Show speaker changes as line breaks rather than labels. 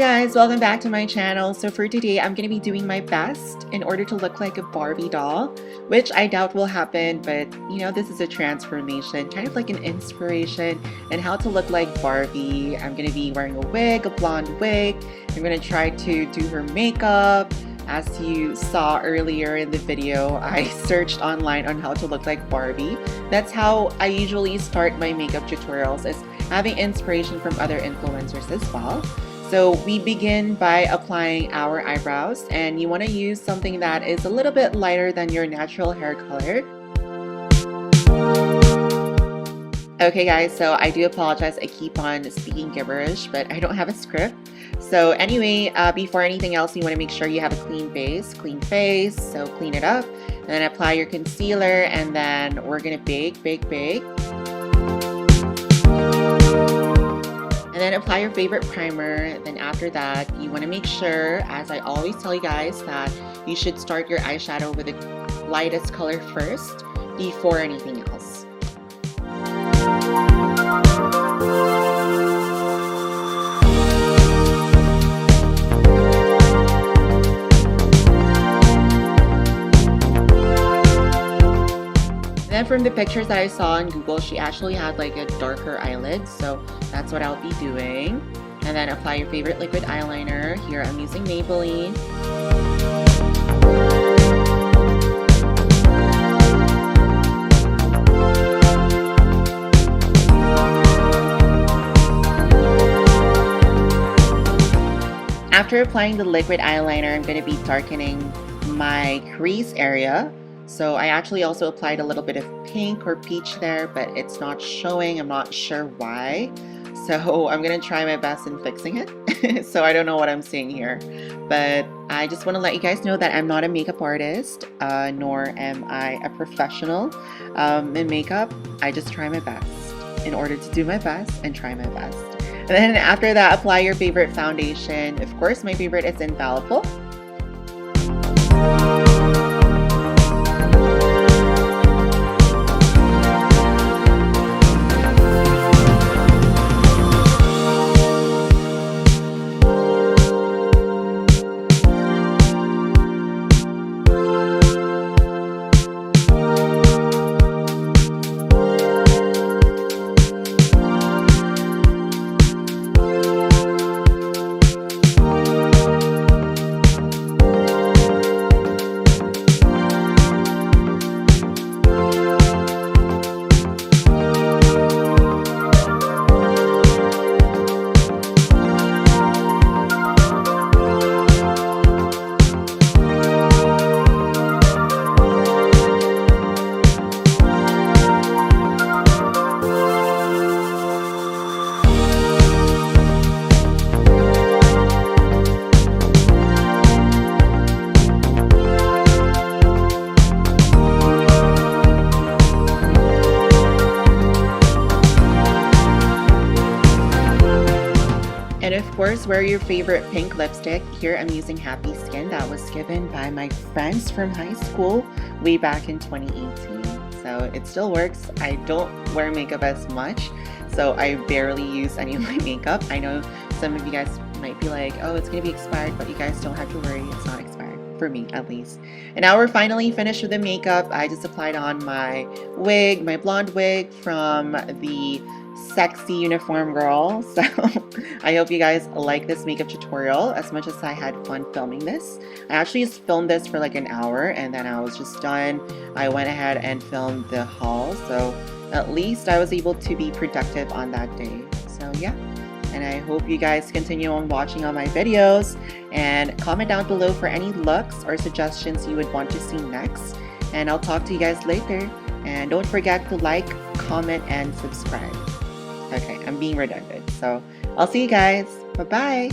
guys, welcome back to my channel. So for today, I'm going to be doing my best in order to look like a Barbie doll, which I doubt will happen, but you know, this is a transformation, kind of like an inspiration and how to look like Barbie. I'm going to be wearing a wig, a blonde wig. I'm going to try to do her makeup. As you saw earlier in the video, I searched online on how to look like Barbie. That's how I usually start my makeup tutorials, is having inspiration from other influencers as well. So we begin by applying our eyebrows, and you want to use something that is a little bit lighter than your natural hair color. Okay guys, so I do apologize, I keep on speaking gibberish, but I don't have a script. So anyway, before anything else, you want to make sure you have a clean face, so clean it up, and then apply your concealer, and then we're gonna bake. And then apply your favorite primer. Then after that, you want to make sure, as I always tell you guys, that you should start your eyeshadow with the lightest color first before anything else. And then from the pictures that I saw on Google, she actually had like a darker eyelid, so that's what I'll be doing. And then apply your favorite liquid eyeliner. Here I'm using Maybelline. After applying the liquid eyeliner, I'm going to be darkening my crease area. So I actually also applied a little bit of pink or peach there, but it's not showing. I'm not sure why. So I'm going to try my best in fixing it. So I don't know what I'm seeing here. But I just want to let you guys know that I'm not a makeup artist, nor am I a professional in makeup. I just try my best in order to do my best and try my best. And then after that, apply your favorite foundation. Of course, my favorite is Hidalgo. And of course, wear your favorite pink lipstick. Here I'm using Happy Skin. That was given by my friends from high school way back in 2018. So it still works. I don't wear makeup as much, so I barely use any of my makeup. I know some of you guys might be like, oh, it's gonna be expired, but you guys don't have to worry, it's not expired. For me, at least. And now we're finally finished with the makeup. I just applied on my wig, my blonde wig from the Sexy Uniform Girl. So I hope you guys like this makeup tutorial as much as I had fun filming this. I actually just filmed this for like an hour, and then I was just done. I went ahead and filmed the haul, so at least I was able to be productive on that day. So yeah, and I hope you guys continue on watching all my videos, and comment down below for any looks or suggestions you would want to see next, and I'll talk to you guys later. And don't forget to like, comment, and subscribe. Okay, I'm being redundant, so I'll see you guys. Bye-bye.